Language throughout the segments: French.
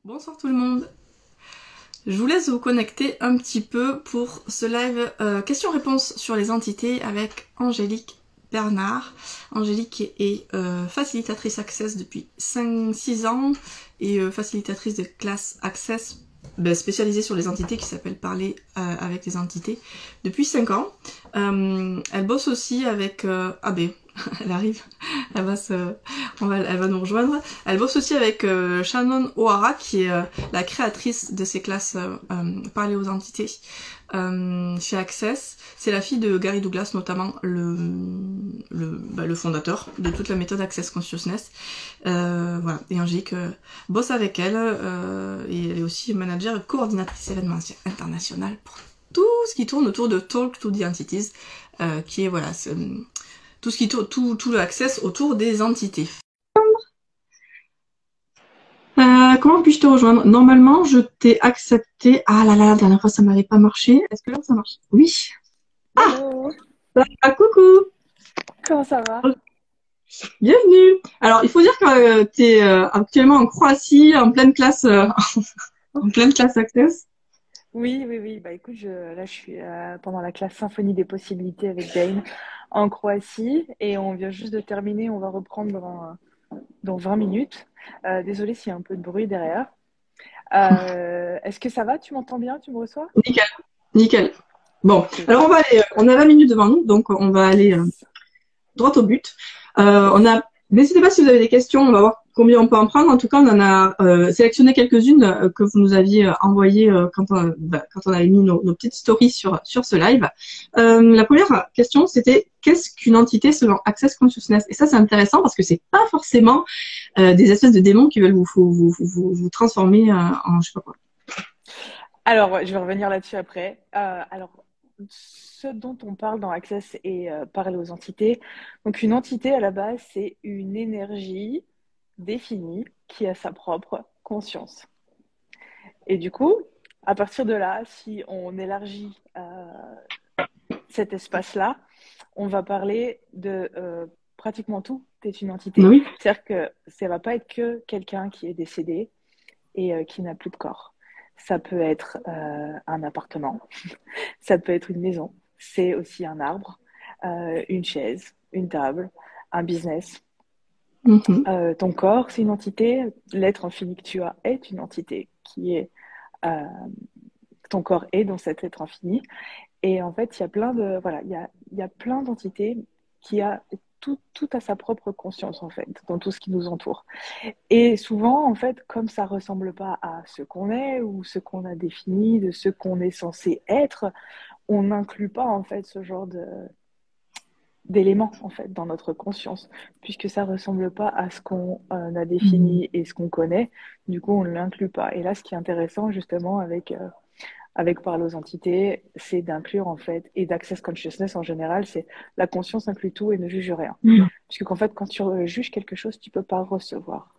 Bonsoir tout le monde. Je vous laisse vous connecter un petit peu pour ce live questions-réponses sur les entités avec Angélique Bernard. Angélique qui est facilitatrice Access depuis 5-6 ans et facilitatrice de classe Access spécialisée sur les entités qui s'appelle Parler avec les entités depuis 5 ans. Elle bosse aussi avec AB. Elle arrive, elle va nous rejoindre. Elle bosse aussi avec Shannon O'Hara qui est la créatrice de ces classes Parler aux entités chez Access. C'est la fille de Gary Douglas notamment, le fondateur de toute la méthode Access Consciousness. Voilà. Et Angélique bosse avec elle et elle est aussi manager et coordinatrice événementielle internationale pour tout ce qui tourne autour de Talk to the Entities, qui est voilà tout ce qui tourne, tout le access autour des entités. Comment puis-je te rejoindre? Normalement, je t'ai accepté. Ah là là, la dernière fois, ça m'avait pas marché. Est-ce que là, ça marche? Oui. Hello. Ah, coucou. Comment ça va? Bienvenue. Alors, il faut dire que tu es actuellement en Croatie, en pleine classe, en pleine classe Access. Oui. Bah écoute, là je suis pendant la classe Symphonie des possibilités avec Jane en Croatie et on vient juste de terminer. On va reprendre dans 20 minutes. Désolée s'il y a un peu de bruit derrière. Est-ce que ça va? Tu m'entends bien? Tu me reçois? Nickel, nickel. Bon, Ok. alors on a 20 minutes devant nous, donc on va aller Yes. droit au but. N'hésitez pas si vous avez des questions, on va voir combien on peut en prendre. En tout cas, on en a sélectionné quelques-unes que vous nous aviez envoyées quand on avait mis nos petites stories sur ce live. La première question, c'était qu'est-ce qu'une entité selon Access Consciousness? Et ça, c'est intéressant parce que c'est pas forcément des espèces de démons qui veulent vous transformer en je sais pas quoi. Alors, ouais, je vais revenir là-dessus après. Ce dont on parle dans Access et parler aux entités. Donc, une entité, à la base, c'est une énergie définie qui a sa propre conscience. Et du coup, à partir de là, si on élargit cet espace-là, on va parler de pratiquement tout est une entité. Oui. C'est-à-dire que ça ne va pas être que quelqu'un qui est décédé et qui n'a plus de corps. Ça peut être un appartement, ça peut être une maison, c'est aussi un arbre, une chaise, une table, un business. Ton corps, c'est une entité. L'être infini que tu as est une entité qui est euh, ton corps est dans cet être infini. Et en fait, il y a plein de voilà, il y a plein d'entités qui a tout à sa propre conscience en fait dans tout ce qui nous entoure. Et souvent, en fait, comme ça ressemble pas à ce qu'on est ou ce qu'on a défini, de ce qu'on est censé être, on n'inclut pas en fait ce genre d'éléments en fait dans notre conscience, puisque ça ressemble pas à ce qu'on a défini et ce qu'on connaît. Du coup, on ne l'inclut pas. Et là, ce qui est intéressant justement avec Parler aux entités, c'est d'inclure en fait, et d'Access Consciousness en général, c'est la conscience inclut tout et ne juge rien. Puisque qu'en fait, quand tu juges quelque chose, tu peux pas recevoir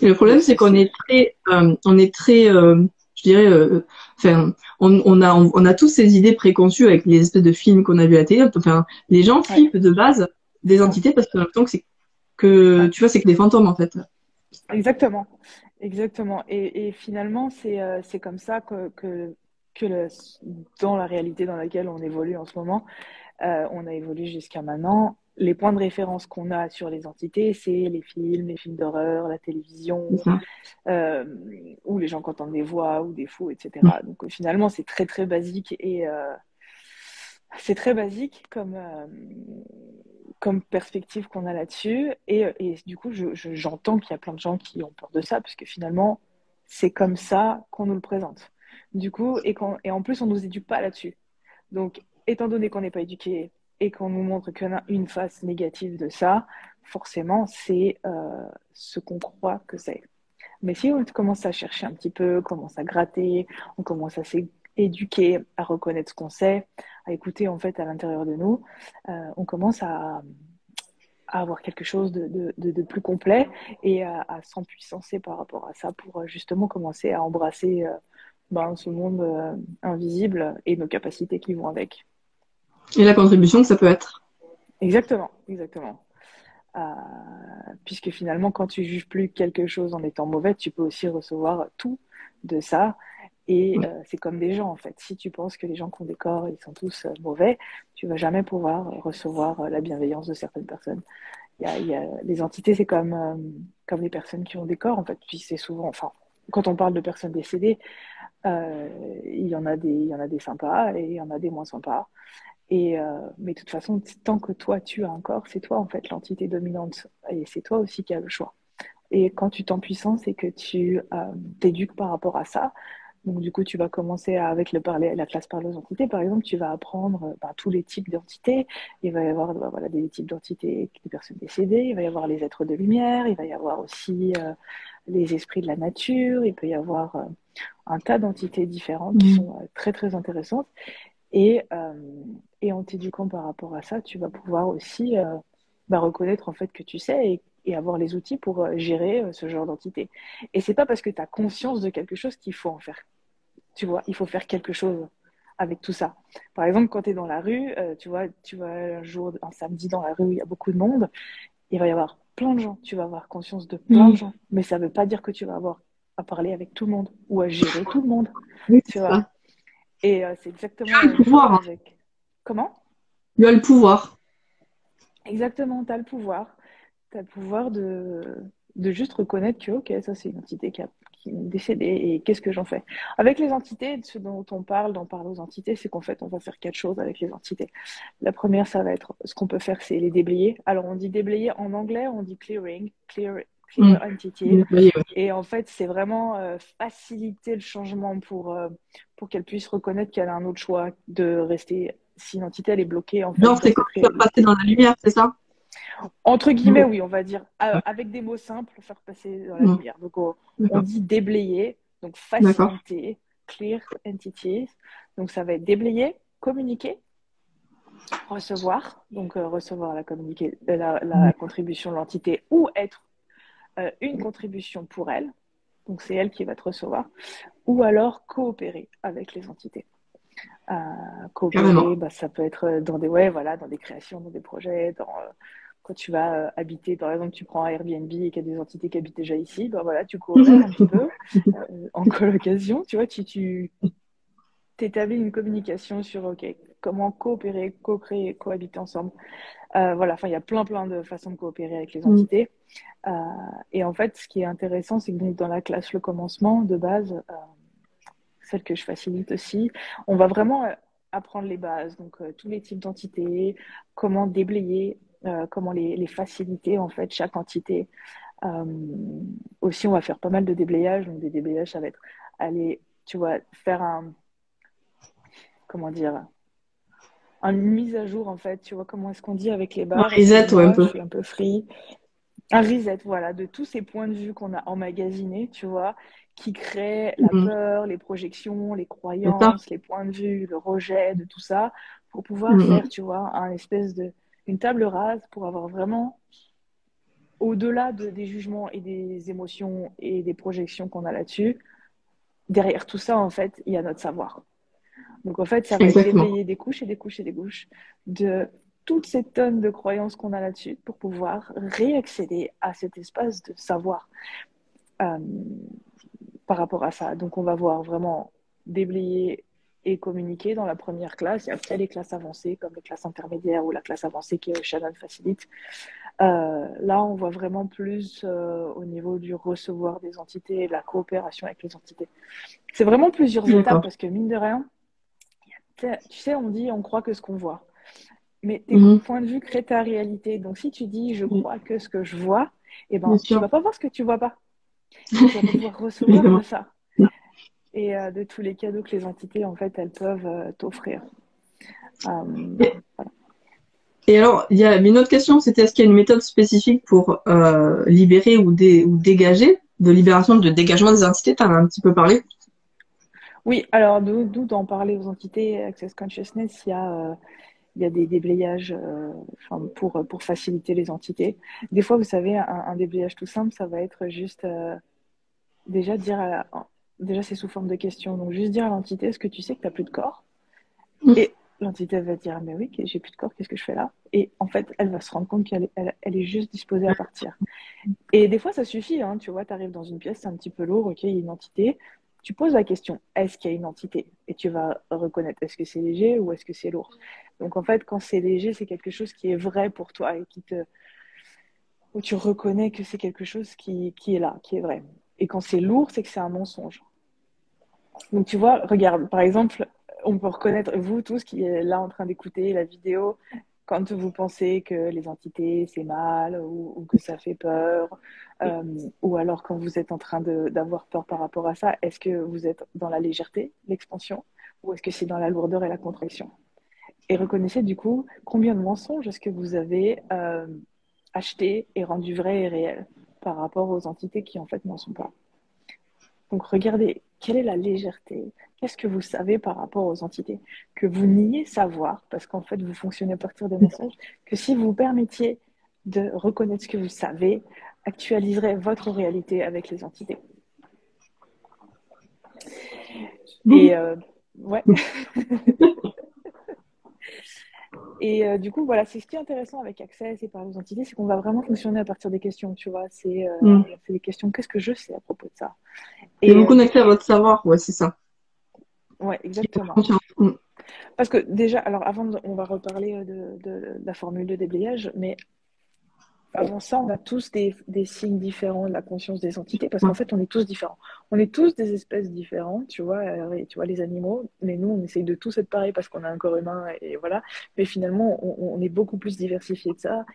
Et le de problème, c'est qu'on ceci. est très, je dirais, enfin, on a tous ces idées préconçues avec les espèces de films qu'on a vus à la télé. Enfin, les gens Ouais, flippent de base c'est des ça. entités parce que l'impression que que, Ouais. tu vois, c'est que des fantômes, en fait. Exactement. Exactement. Et finalement, c'est comme ça que dans la réalité dans laquelle on évolue en ce moment, on a évolué jusqu'à maintenant. Les points de référence qu'on a sur les entités, c'est les films d'horreur, la C'est télévision, ça. euh, où les gens qui entendent des voix ou des fous, etc. Donc finalement, c'est très très basique et c'est très basique comme perspective qu'on a là-dessus. Et du coup, j'entends qu'il y a plein de gens qui ont peur de ça, parce que finalement, c'est comme ça qu'on nous le présente. Du coup, et en plus, on nous éduque pas là-dessus. Donc, étant donné qu'on n'est pas éduqué et qu'on nous montre qu'il y en a une face négative de ça, forcément, c'est ce qu'on croit que c'est. Mais si on commence à chercher un petit peu, commence à gratter, on commence à s'éduquer, à reconnaître ce qu'on sait, à écouter en fait à l'intérieur de nous, on commence à avoir quelque chose de plus complet et à s'empuissancer par rapport à ça pour justement commencer à embrasser ce monde invisible et nos capacités qui vont avec. Et la contribution que ça peut être. Exactement, exactement. puisque finalement, quand tu juges plus quelque chose en étant mauvais, tu peux aussi recevoir tout de ça. Et c'est comme des gens, en fait. Si tu penses que les gens qui ont des corps, ils sont tous mauvais, tu vas jamais pouvoir recevoir la bienveillance de certaines personnes. Les entités, c'est comme les personnes qui ont des corps, en fait. Puis c'est souvent, enfin, quand on parle de personnes décédées, il y en a des sympas et il y en a des moins sympas. Mais de toute façon, tant que toi, tu as un corps, c'est toi, en fait, l'entité dominante. Et c'est toi aussi qui as le choix. Et quand tu t'empuissances et que tu t'éduques par rapport à ça, donc du coup, tu vas commencer avec la classe parler aux entités, par exemple, tu vas apprendre tous les types d'entités. Il va y avoir voilà, des types d'entités des personnes décédées, il va y avoir les êtres de lumière, il va y avoir aussi les esprits de la nature, il peut y avoir un tas d'entités différentes qui sont très très intéressantes. Et, euh, et en t'éduquant par rapport à ça, tu vas pouvoir aussi reconnaître en fait que tu sais et avoir les outils pour gérer ce genre d'entité. Et c'est pas parce que tu as conscience de quelque chose qu'il faut en faire. Tu vois, il faut faire quelque chose avec tout ça. Par exemple, quand tu es dans la rue, tu vas un samedi dans la rue où il y a beaucoup de monde, il va y avoir plein de gens. Tu vas avoir conscience de plein de Mm. gens. Mais ça veut pas dire que tu vas avoir à parler avec tout le monde ou à gérer tout le monde. Oui, Tu c'est vois. ça. Et c'est Tu exactement as la le même chose pouvoir, hein. avec. Comment? Tu as le pouvoir. Exactement, tu as le pouvoir. Tu as le pouvoir de juste reconnaître que, ok, ça c'est une entité qui est décédée et qu'est-ce que j'en fais? Avec les entités, ce dont on parle, d'en parler aux entités, c'est qu'en fait, on va faire quatre choses avec les entités. La première, ça va être, ce qu'on peut faire, c'est les déblayer. Alors, on dit déblayer en anglais, on dit clearing, Mm. clear entity. Oui, oui. Et en fait, c'est vraiment faciliter le changement pour qu'elle puisse reconnaître qu'elle a un autre choix de rester. Si une entité, elle est bloquée, en fait, Genre, dans c'est comme cette faire passer réalité. dans la lumière, c'est ça? Entre guillemets, Mm. oui, on va dire, avec des mots simples, faire passer dans la Mm. lumière. Donc, on D'accord. dit déblayer, donc D'accord. faciliter, clear entities. Donc, ça va être déblayer, communiquer, recevoir, donc recevoir Mm. la contribution de l'entité ou être une contribution pour elle. Donc, c'est elle qui va te recevoir. Ou alors coopérer avec les entités. Euh, Coopérer, Carrément. ça peut être ouais, voilà, dans des créations, dans des projets, quand tu vas habiter, par exemple, tu prends un Airbnb et qu'il y a des entités qui habitent déjà ici, voilà, tu coopères un petit peu en colocation, tu vois, tu t'établis une communication sur ok, comment coopérer, co-créer, cohabiter ensemble. Voilà, enfin, il y a plein de façons de coopérer avec les Mm. entités. Euh, et en fait, ce qui est intéressant, c'est que donc, dans la classe Le Commencement, de base, celle que je facilite aussi. On va vraiment apprendre les bases, donc tous les types d'entités, comment déblayer, comment les faciliter en fait, chaque entité. Euh, Aussi, on va faire pas mal de déblayage. Donc des déblayages, ça va être aller, tu vois, faire comment dire, une mise à jour en fait. Tu vois comment est-ce qu'on dit avec les Un barres? reset, ouais, un Excuse-moi, je peu. suis un peu free. Un reset, voilà, de tous ces points de vue qu'on a emmagasinés, tu vois, qui créent la Mm. peur, les projections, les C'est ça. croyances, les points de vue, le rejet de tout ça, pour pouvoir faire, Mm. tu vois, une table rase pour avoir vraiment, au-delà des jugements et des émotions et des projections qu'on a là-dessus, derrière tout ça, en fait, il y a notre savoir. Donc, en fait, ça va être Exactement. déblayer des couches et des couches et des couches de toutes ces tonnes de croyances qu'on a là-dessus pour pouvoir réaccéder à cet espace de savoir. Euh, Par rapport à ça. Donc, on va voir vraiment déblayer et communiquer dans la première classe. Et après, les classes avancées, comme les classes intermédiaires ou la classe avancée qui est Shannon Facilite. Là, on voit vraiment plus au niveau du recevoir des entités et de la coopération avec les entités. C'est vraiment plusieurs étapes D'accord. parce que, mine de rien, tu sais, on croit que ce qu'on voit. Mais tes Mhm. points de vue créent ta réalité. Donc, si tu dis je Oui, crois que ce que je vois, eh bien ben, tu sûr. vas pas voir ce que tu vois pas. Et tu vas pas pouvoir recevoir de Évidemment. ça. Et de tous les cadeaux que les entités, en fait, elles peuvent t'offrir. Euh, Et, et alors, il y a une autre question, c'était est-ce qu'il y a une méthode spécifique pour libérer ou dégager, de libération, de dégagement des entités, tu en as un petit peu parlé. oui, alors d'où d'en parler aux entités Access Consciousness, il y a des déblayages pour faciliter les entités. Des fois, vous savez, un déblayage tout simple, ça va être juste déjà dire déjà c'est sous forme de question. Donc juste dire à l'entité, est-ce que tu sais que tu n'as plus de corps? Mhm. Et L'entité va dire, mais oui, j'ai plus de corps, qu'est-ce que je fais là? Et en fait, elle va se rendre compte qu'elle est juste disposée à partir. Et des fois, ça suffit, hein, tu vois, tu arrives dans une pièce, c'est un petit peu lourd, ok, il y a une entité. Tu poses la question, est-ce qu'il y a une entité? Et tu vas reconnaître, est-ce que c'est léger ou est-ce que c'est lourd? Donc en fait, quand c'est léger, c'est quelque chose qui est vrai pour toi et où tu reconnais que c'est quelque chose qui est là, qui est vrai. Et quand c'est lourd, c'est que c'est un mensonge. Donc tu vois, regarde, par exemple, on peut reconnaître, vous tous qui êtes là en train d'écouter la vidéo, quand vous pensez que les entités c'est mal ou que ça fait peur, euh, ou alors quand vous êtes en train d'avoir peur par rapport à ça, est-ce que vous êtes dans la légèreté, l'expansion, ou est-ce que c'est dans la lourdeur et la contraction? Et reconnaissez du coup combien de mensonges est-ce que vous avez achetés et rendus vrais et réels par rapport aux entités qui en fait n'en sont pas. Donc regardez, quelle est la légèreté? Qu'est-ce que vous savez par rapport aux entités? Que vous niez savoir, parce qu'en fait vous fonctionnez à partir des mensonges, que si vous vous permettiez de reconnaître ce que vous savez, actualiserait votre réalité avec les entités. Et ouais. Et du coup, voilà, c'est ce qui est intéressant avec Access et par les entités, c'est qu'on va vraiment fonctionner à partir des questions, tu vois. C'est des questions, qu'est-ce que je sais à propos de ça? Et vous connectez à votre savoir, ouais, c'est ça. Ouais, exactement. Parce que déjà, alors on va reparler de la formule de déblayage, mais avant ça, on a tous des signes différents de la conscience des entités, parce qu'en fait, on est tous différents. On est tous des espèces différentes, tu vois, les animaux, mais nous, on essaye de tous être pareils parce qu'on a un corps humain, et voilà. Mais finalement, on est beaucoup plus diversifié de ça.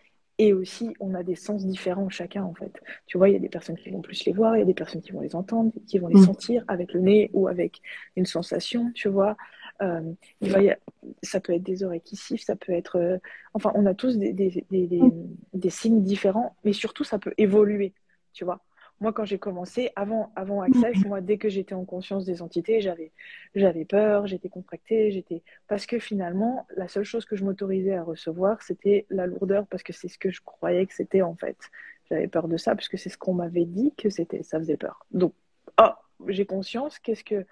Et aussi, on a des sens différents chacun, en fait. Tu vois, il y a des personnes qui vont plus les voir, il y a des personnes qui vont les entendre, qui vont les sentir avec le nez ou avec une sensation, tu vois. Ça peut être des oreilles qui sifflent, ça peut être... enfin, on a tous des signes différents, mais surtout, ça peut évoluer, tu vois. Moi, quand j'ai commencé, avant Access, moi, dès que j'étais en conscience des entités, j'avais peur, j'étais contractée, parce que finalement, la seule chose que je m'autorisais à recevoir, c'était la lourdeur, parce que c'est ce que je croyais que c'était, en fait. J'avais peur de ça, parce que c'est ce qu'on m'avait dit que c'était, ça faisait peur. Donc, j'ai conscience, qu'est-ce que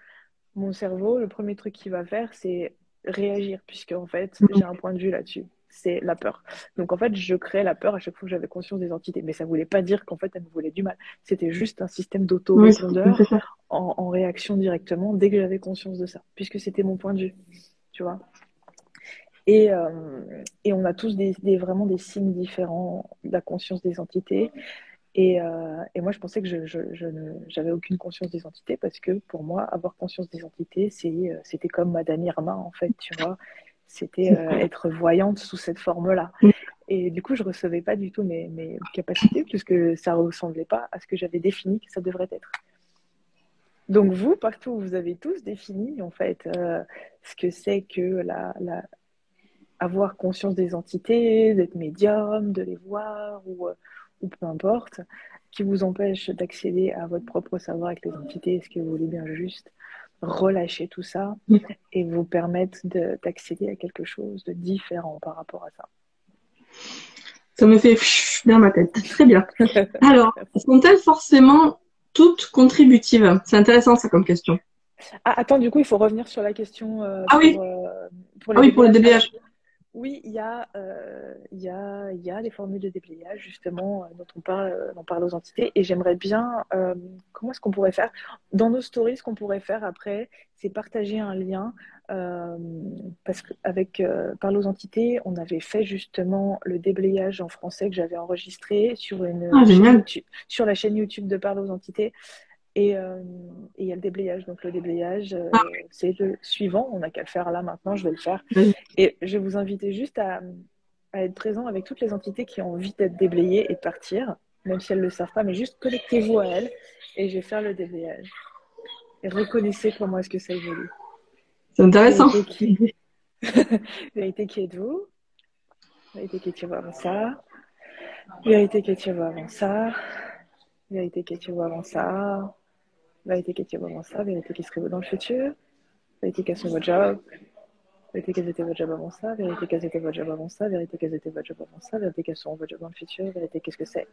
mon cerveau, le premier truc qu'il va faire, c'est réagir, puisque en fait, j'ai un point de vue là-dessus. C'est la peur. Donc en fait, je créais la peur à chaque fois que j'avais conscience des entités. Mais ça ne voulait pas dire qu'en fait, elles me voulaient du mal. C'était juste un système d'auto-répondeur en réaction directement dès que j'avais conscience de ça, puisque c'était mon point de vue. Tu vois. Et on a tous vraiment des signes différents de la conscience des entités. Et moi, je pensais que j'avais aucune conscience des entités parce que pour moi, avoir conscience des entités, c'était comme Madame Irma, en fait, tu vois. C'était être voyante sous cette forme-là. Et du coup, je recevais pas du tout mes capacités puisque ça ressemblait pas à ce que j'avais défini que ça devrait être. Donc vous, partout, vous avez tous défini, en fait, ce que c'est que avoir conscience des entités, d'être médium, de les voir ou peu importe, qui vous empêche d'accéder à votre propre savoir avec les entités. Est-ce que vous voulez bien juste relâcher tout ça et vous permettre d'accéder à quelque chose de différent par rapport à ça? Ça me fait bien ma tête. Très bien. Alors, sont-elles forcément toutes contributives? C'est intéressant ça comme question. Ah, attends, du coup, il faut revenir sur la question pour les pour le déblayage. Oui, il y a des formules de déblayage justement dont on parle aux entités et j'aimerais bien, comment est-ce qu'on pourrait faire? Dans nos stories, ce qu'on pourrait faire après, c'est partager un lien parce qu'avec Parle aux entités, on avait fait justement le déblayage en français que j'avais enregistré sur chaîne YouTube, sur la chaîne YouTube de Parle aux entités. Et il y a le déblayage. Donc le déblayage, c'est le suivant. On n'a qu'à le faire là maintenant, je vais le faire. Et je vais vous inviter juste à être présent avec toutes les entités qui ont envie d'être déblayées et de partir, même si elles ne le savent pas, mais juste connectez-vous à elles et je vais faire le déblayage. Et reconnaissez comment est-ce que ça évolue. C'est intéressant. Vérité qui êtes-vous? Vérité qui est-vous avant ça? Vérité qui est-vous avant ça? Vérité qui est-vous avant ça? Vérité qui est-vous avant ça? Vérité qui serait-vous dans le futur? Vérité quels sont votre job? Vérité quels étaient votre job avant ça? Vérité quels étaient votre job avant ça? Vérité quels étaient votre job avant ça? Vérité quels seront votre job dans le futur? Vérité qu'est-ce que c'est?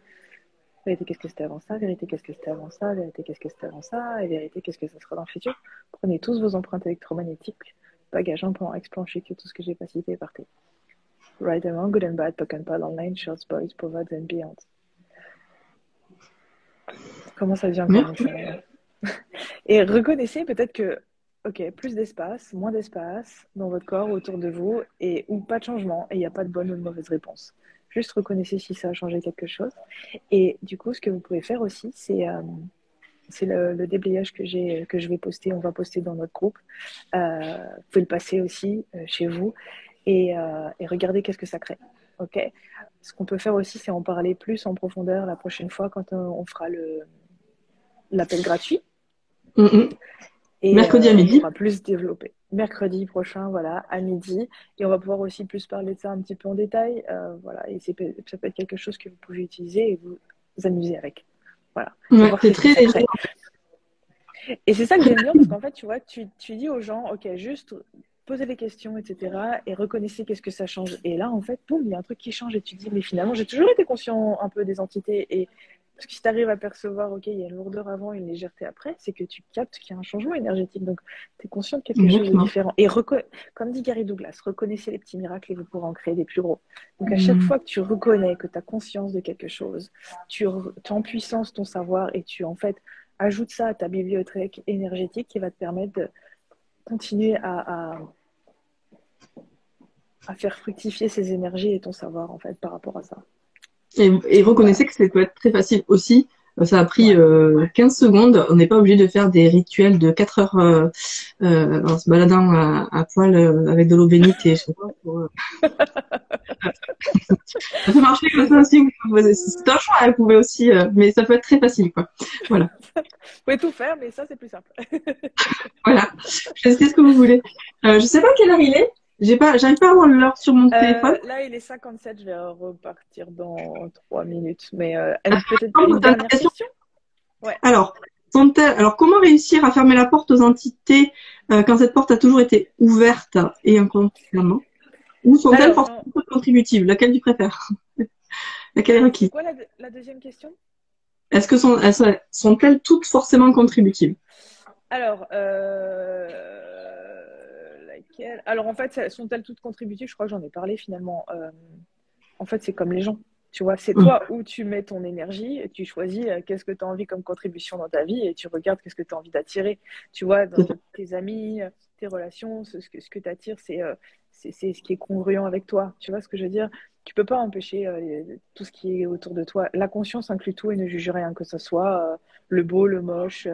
Vérité qu'est-ce que c'était avant ça? Vérité qu'est-ce que c'était avant ça? Vérité qu'est-ce que c'était avant ça? Et vérité qu'est-ce que ça sera dans le futur? Prenez tous vos empreintes électromagnétiques, bagageant pour explancher que tout ce que j'ai pas cité partait. Right and wrong, good and bad, talk and pad, online, shorts, boys, proverbs and beyond. Comment ça devient encore mieux. Et reconnaissez peut-être que, ok, plus d'espace, moins d'espace dans votre corps, autour de vous, et ou pas de changement, et il n'y a pas de bonne ou de mauvaise réponse. Juste reconnaissez si ça a changé quelque chose. Et du coup, ce que vous pouvez faire aussi, c'est le déblayage que je vais poster, on va poster dans notre groupe. Vous pouvez le passer aussi chez vous et regardez qu'est-ce que ça crée. Ok. Ce qu'on peut faire aussi, c'est en parler plus en profondeur la prochaine fois quand on fera l'appel gratuit. Et mercredi à midi. On pourra plus développer. Mercredi prochain, voilà, à midi. Et on va pouvoir aussi plus parler de ça un petit peu en détail. Voilà. Et ça peut être quelque chose que vous pouvez utiliser et vous amuser avec. Voilà. Ouais, c'est très léger. Et c'est ça que j'aime bien parce qu'en fait, tu vois, tu dis aux gens, ok, juste posez des questions, etc. et reconnaissez qu'est-ce que ça change. Et là, en fait, boum, il y a un truc qui change et tu dis, mais finalement, j'ai toujours été conscient un peu des entités. Et parce que si tu arrives à percevoir, ok, il y a une lourdeur avant, une légèreté après, c'est que tu captes qu'il y a un changement énergétique. Donc, tu es conscient de quelque chose de différent. Et comme dit Gary Douglas, reconnaissez les petits miracles et vous pourrez en créer des plus gros. Donc, à chaque fois que tu reconnais que tu as conscience de quelque chose, tu es en puissance ton savoir et tu, en fait, ajoute ça à ta bibliothèque énergétique qui va te permettre de continuer à faire fructifier ces énergies et ton savoir, en fait, par rapport à ça. Et reconnaissez que ça peut être très facile aussi. Ça a pris 15 secondes. On n'est pas obligé de faire des rituels de 4 heures en se baladant à poil avec de l'eau bénite et je sais pas. Ça peut marcher comme ça aussi. C'est un choix, vous pouvez aussi, mais ça peut être très facile, quoi. Voilà. Vous pouvez tout faire, mais ça, c'est plus simple. Voilà. C'est ce que vous voulez. Je sais pas quelle heure il est. J'arrive pas à voir l'heure sur mon téléphone. Là, il est 57. Je vais repartir dans 3 minutes. Mais peut-être une dernière question. Ouais. Alors, comment réussir à fermer la porte aux entités quand cette porte a toujours été ouverte et inconsciemment? Ou sont-elles forcément contributives? Laquelle tu préfères? Laquelle est requise? C'est quoi la deuxième question? Est-ce que sont-elles toutes forcément contributives? Alors, alors, en fait, sont-elles toutes contributives? Je crois que j'en ai parlé finalement. En fait, c'est comme les gens. Tu vois, c'est toi où tu mets ton énergie, et tu choisis qu'est-ce que tu as envie comme contribution dans ta vie et tu regardes qu'est-ce que tu as envie d'attirer. Tu vois, dans tes amis, tes relations, ce que tu attires, c'est ce qui est congruent avec toi. Tu vois ce que je veux dire? Tu peux pas empêcher tout ce qui est autour de toi. La conscience inclut tout et ne juge rien, que ce soit le beau, le moche,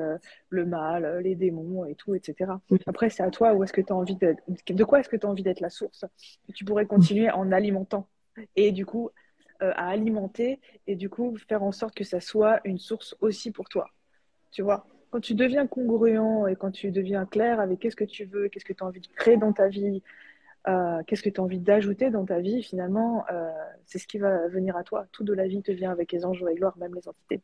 le mal, les démons et tout, etc. Après, c'est à toi où est-ce que tu as envie de quoi est-ce que tu as envie d'être la source. Et tu pourrais continuer en alimentant. Et du coup, à alimenter et du coup faire en sorte que ça soit une source aussi pour toi. Tu vois, quand tu deviens congruent et quand tu deviens clair avec qu'est-ce que tu veux, qu'est-ce que tu as envie de créer dans ta vie, qu'est-ce que tu as envie d'ajouter dans ta vie, finalement, c'est ce qui va venir à toi. Tout de la vie te vient avec les anges et gloire, même les entités.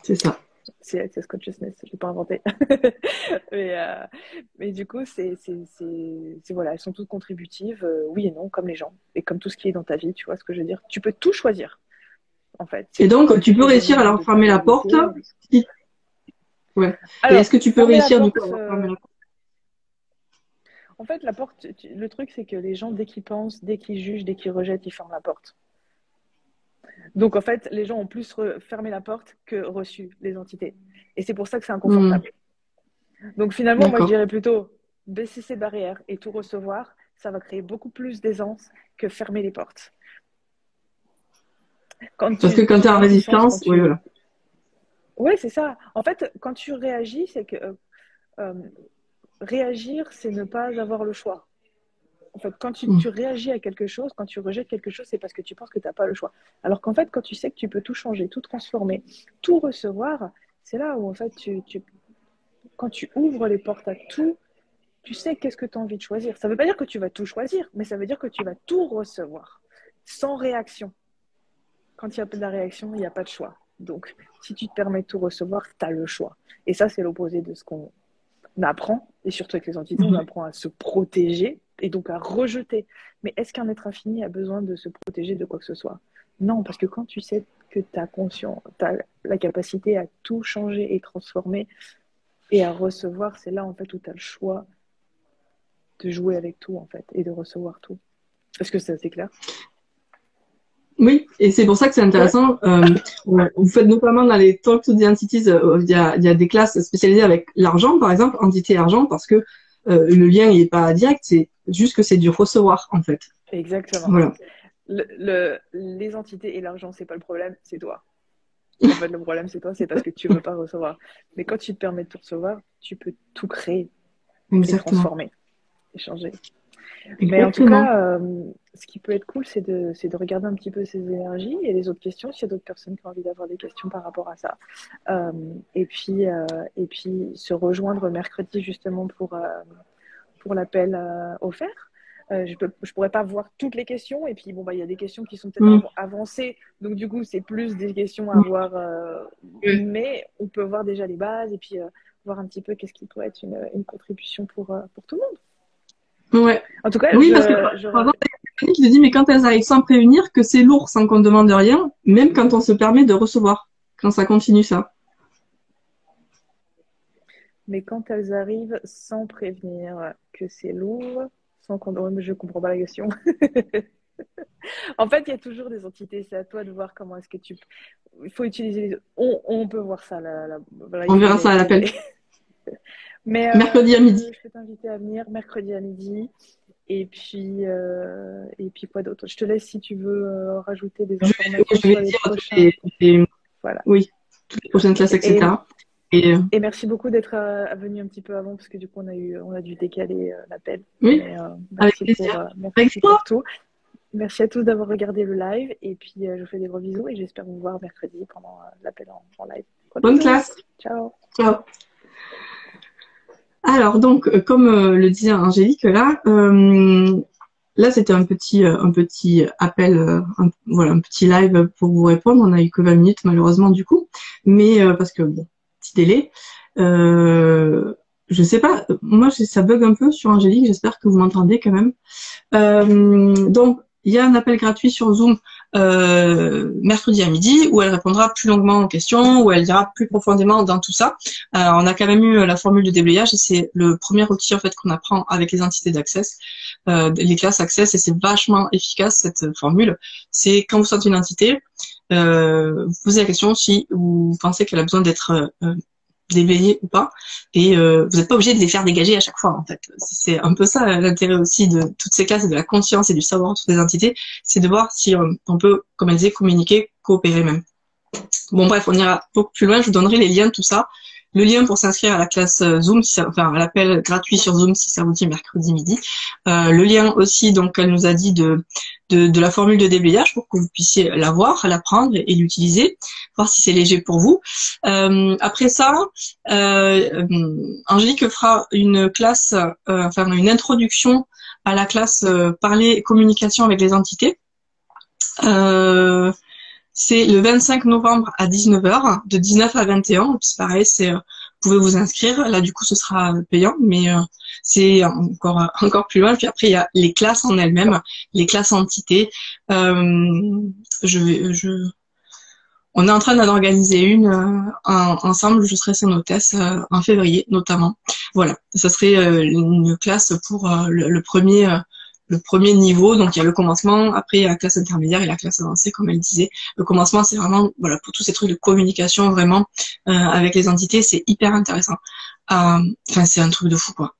C'est ça. C'est Access Consciousness, je ne l'ai pas inventé. mais du coup, voilà, elles sont toutes contributives, oui et non, comme les gens, et comme tout ce qui est dans ta vie, tu vois ce que je veux dire. Tu peux tout choisir, en fait. Et donc, tu peux réussir à leur fermer la porte. Ouais. Alors, et est-ce que tu peux réussir du coup à leur fermer la porte? En fait, la porte, le truc, c'est que les gens, dès qu'ils pensent, dès qu'ils jugent, dès qu'ils rejettent, ils ferment la porte. Donc, en fait, les gens ont plus fermé la porte que reçu les entités. Et c'est pour ça que c'est inconfortable. Donc, finalement, moi, je dirais plutôt baisser ses barrières et tout recevoir. Ça va créer beaucoup plus d'aisance que fermer les portes. Parce que quand tu es en résistance, oui, voilà. Oui, c'est ça. En fait, quand tu réagis, c'est que réagir, c'est ne pas avoir le choix. En fait, quand tu réagis à quelque chose, quand tu rejettes quelque chose, c'est parce que tu penses que tu n'as pas le choix. Alors qu'en fait, quand tu sais que tu peux tout changer, tout transformer, tout recevoir, c'est là où en fait, quand tu ouvres les portes à tout, tu sais qu'est-ce que tu as envie de choisir. Ça ne veut pas dire que tu vas tout choisir, mais ça veut dire que tu vas tout recevoir, sans réaction. Quand il y a pas de la réaction, il n'y a pas de choix. Donc, si tu te permets de tout recevoir, tu as le choix. Et ça, c'est l'opposé de ce qu'on apprend, et surtout avec les entités, on apprend à se protéger et donc à rejeter. Mais est-ce qu'un être infini a besoin de se protéger de quoi que ce soit? Non, parce que quand tu sais que tu as conscience, tu as la capacité à tout changer et transformer et à recevoir, c'est là en fait où tu as le choix de jouer avec tout, en fait, et de recevoir tout. Est-ce que c'est assez clair? Oui, et c'est pour ça que c'est Ouais. intéressant. Vous faites notamment dans les Talk to the Entities, il y a des classes spécialisées avec l'argent, par exemple, entité argent, parce que le lien il est pas direct, c'est juste que c'est du recevoir en fait. Exactement. Voilà. Les entités et l'argent, c'est pas le problème, c'est toi. En fait, le problème, c'est toi, c'est parce que tu veux pas recevoir. Mais quand tu te permets de tout recevoir, tu peux tout créer et Exactement. transformer, échanger. Mais en tout Exactement. cas, ce qui peut être cool, c'est de regarder un petit peu ces énergies et les autres questions, s'il y a d'autres personnes qui ont envie d'avoir des questions par rapport à ça. Euh, et puis se rejoindre mercredi justement pour l'appel offert. Je pourrais pas voir toutes les questions et puis bon bah il y a des questions qui sont peut-être Mm. avancées donc du coup c'est plus des questions à voir Mm. mais on peut voir déjà les bases et puis voir un petit peu qu'est-ce qui pourrait être une contribution pour tout le monde. Ouais. En tout cas Oui, parce que par exemple, il y a quelqu'un qui te dit, mais quand elles arrivent sans prévenir, que c'est lourd, sans qu'on demande rien, même quand on se permet de recevoir, quand ça continue ça. mais quand elles arrivent sans prévenir que c'est lourd, sans qu'on je comprends pas la question. En fait, il y a toujours des entités. C'est à toi de voir comment est-ce que tu. Il faut utiliser les. On peut voir ça. Voilà, il On faut verra y ça à aller. l'appel. Mais Mercredi à midi. je peux t'inviter à venir mercredi à midi. Et puis quoi d'autre? Je te laisse si tu veux rajouter des informations Je vais sur les dire prochains. Voilà. oui, toutes les prochaines classes, Et, etc. Et et merci beaucoup d'être venu un petit peu avant parce que du coup on a dû décaler l'appel. oui, Mais avec plaisir. Avec merci toi. pour tout. Merci à tous d'avoir regardé le live et puis je vous fais des gros bisous et j'espère vous voir mercredi pendant l'appel en live. Gros Bonne bisous. classe. Ciao. Ciao. Alors donc, comme le disait Angélique là c'était un petit appel, voilà, un petit live pour vous répondre. On a eu que 20 minutes malheureusement du coup, mais parce que bon, petit délai. Je sais pas, moi ça bug un peu sur Angélique. J'espère que vous m'entendez quand même. Donc, il y a un appel gratuit sur Zoom mercredi à midi où elle répondra plus longuement aux questions, où elle ira plus profondément dans tout ça. On a quand même eu la formule de déblayage et c'est le premier outil en fait qu'on apprend avec les entités d'Access, les classes Access, et c'est vachement efficace cette formule. C'est quand vous sentez une entité, vous posez la question si vous pensez qu'elle a besoin d'être déblayé ou pas, et vous n'êtes pas obligé de les faire dégager à chaque fois en fait. C'est un peu ça l'intérêt aussi de toutes ces classes et de la conscience et du savoir entre les entités, c'est de voir si on peut, comme elle disait, communiquer, coopérer même. Bon bref, on ira beaucoup plus loin, je vous donnerai les liens de tout ça. Le lien pour s'inscrire à la classe Zoom, enfin à l'appel gratuit sur Zoom si ça vous dit mercredi midi. Le lien aussi, donc elle nous a dit de la formule de déblayage pour que vous puissiez la voir, la prendre et l'utiliser, voir si c'est léger pour vous. Après ça, Angélique fera une classe, enfin une introduction à la classe parler communication avec les entités. C'est le 25 novembre à 19h, de 19 à 21. C'est pareil, vous pouvez vous inscrire. Là, du coup, ce sera payant, mais c'est encore plus loin. Puis après, il y a les classes en elles-mêmes, les classes entités. On est en train d'en organiser une ensemble. Je serai son hôtesse en février, notamment. Voilà, ça serait une classe pour le premier niveau. Donc il y a le commencement, après il y a la classe intermédiaire et la classe avancée, comme elle disait. Le commencement, c'est vraiment voilà pour tous ces trucs de communication vraiment avec les entités, c'est hyper intéressant. Enfin, c'est un truc de fou quoi.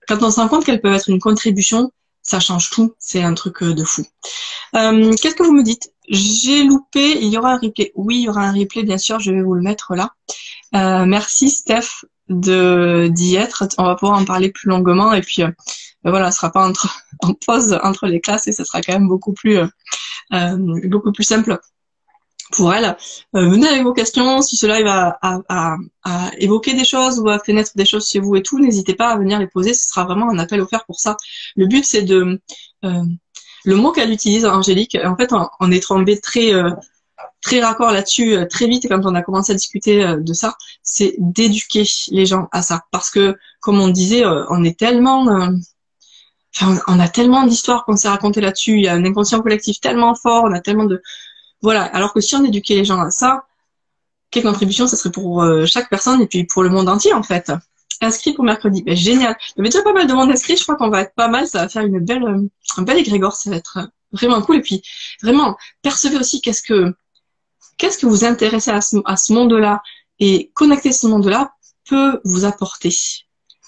Quand on se rend compte qu'elles peuvent être une contribution, ça change tout. C'est un truc de fou. Qu'est-ce que vous me dites? J'ai loupé, il y aura un replay. Oui, il y aura un replay, bien sûr, je vais vous le mettre là. Merci Steph d'y être. On va pouvoir en parler plus longuement et puis voilà, ce sera pas en pause entre les classes et ce sera quand même beaucoup plus simple pour elle. Venez avec vos questions, si cela va à évoquer des choses ou à faire naître des choses chez vous et tout, n'hésitez pas à venir les poser, ce sera vraiment un appel offert pour ça. Le but c'est de le mot qu'elle utilise, Angélique, en fait, on est tombé très raccord là-dessus très vite quand on a commencé à discuter de ça, c'est d'éduquer les gens à ça. Parce que, comme on disait, on est tellement... on a tellement d'histoires qu'on s'est racontées là-dessus, il y a un inconscient collectif tellement fort, on a tellement de... Voilà, alors que si on éduquait les gens à ça, quelle contribution ça serait pour chaque personne et puis pour le monde entier, en fait. inscrit pour mercredi. Ben, génial. Il y avait déjà pas mal de monde inscrit. Je crois qu'on va être pas mal. Ça va faire une belle, un bel égrégore. Ça va être vraiment cool. Et puis, vraiment, percevez aussi qu'est-ce que vous intéressez à ce monde-là et connecter ce monde-là peut vous apporter.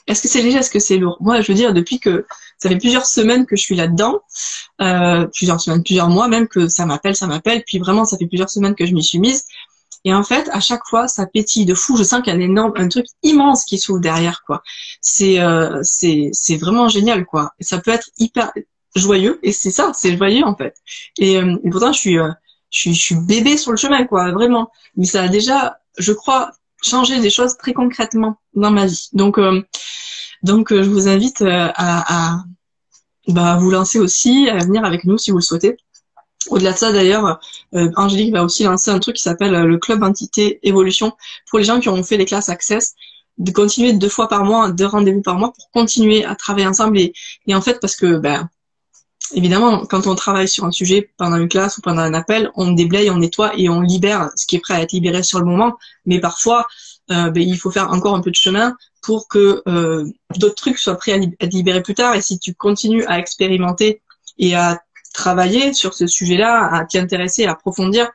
Est-ce que c'est léger, est-ce que c'est lourd? Moi, je veux dire, depuis que ça fait plusieurs semaines que je suis là-dedans, plusieurs semaines, plusieurs mois même que ça m'appelle, puis vraiment, ça fait plusieurs semaines que je m'y suis mise. Et en fait, à chaque fois, ça pétille de fou. Je sens qu'il y a un truc immense qui s'ouvre derrière, quoi. C'est vraiment génial, quoi. Et ça peut être hyper joyeux, et c'est ça, c'est joyeux en fait. Et pourtant, je suis bébé sur le chemin, quoi, vraiment. Mais ça a déjà, je crois, changé des choses très concrètement dans ma vie. Donc, je vous invite à vous lancer aussi, à venir avec nous si vous le souhaitez. Au-delà de ça, d'ailleurs, Angélique va aussi lancer un truc qui s'appelle le Club Entité Évolution pour les gens qui ont fait les classes Access, de continuer 2 fois par mois, 2 rendez-vous par mois pour continuer à travailler ensemble et en fait, parce que, évidemment, quand on travaille sur un sujet pendant une classe ou pendant un appel, on déblaye, on nettoie et on libère ce qui est prêt à être libéré sur le moment. Mais parfois, il faut faire encore un peu de chemin pour que d'autres trucs soient prêts à être libérés plus tard. Et si tu continues à expérimenter et à travailler sur ce sujet-là, à t'y intéresser, à approfondir,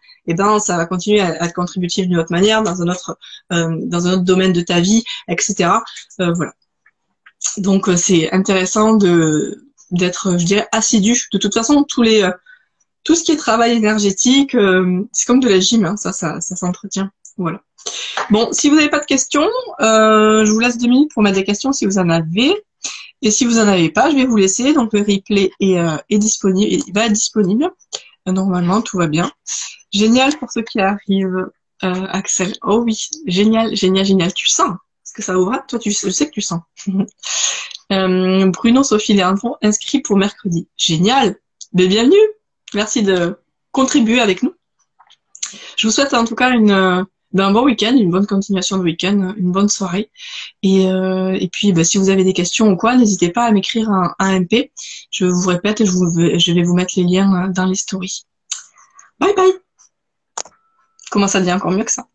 ça va continuer à être contributif d'une autre manière, dans un autre domaine de ta vie, etc. Voilà. Donc c'est intéressant d'être, je dirais, assidu. De toute façon, tout ce qui est travail énergétique, c'est comme de la gym, hein, ça s'entretient. Voilà. Bon, si vous n'avez pas de questions, je vous laisse 2 minutes pour mettre des questions si vous en avez. Et si vous en avez pas, je vais vous laisser. Donc le replay est disponible, il va être disponible. Normalement, tout va bien. Génial pour ceux qui arrivent, Axel. Oh oui, génial, génial, génial. Tu sens? Est-ce que ça ouvre? Toi, je sais que tu sens. Bruno, Sophie, Léandre, inscrits pour mercredi. Génial. Mais bienvenue. Merci de contribuer avec nous. Je vous souhaite en tout cas un bon week-end, une bonne continuation de week-end, une bonne soirée. Et puis, si vous avez des questions ou quoi, n'hésitez pas à m'écrire un MP. Je vous répète, je vais vous mettre les liens dans les stories. Bye bye. Comment ça devient encore mieux que ça?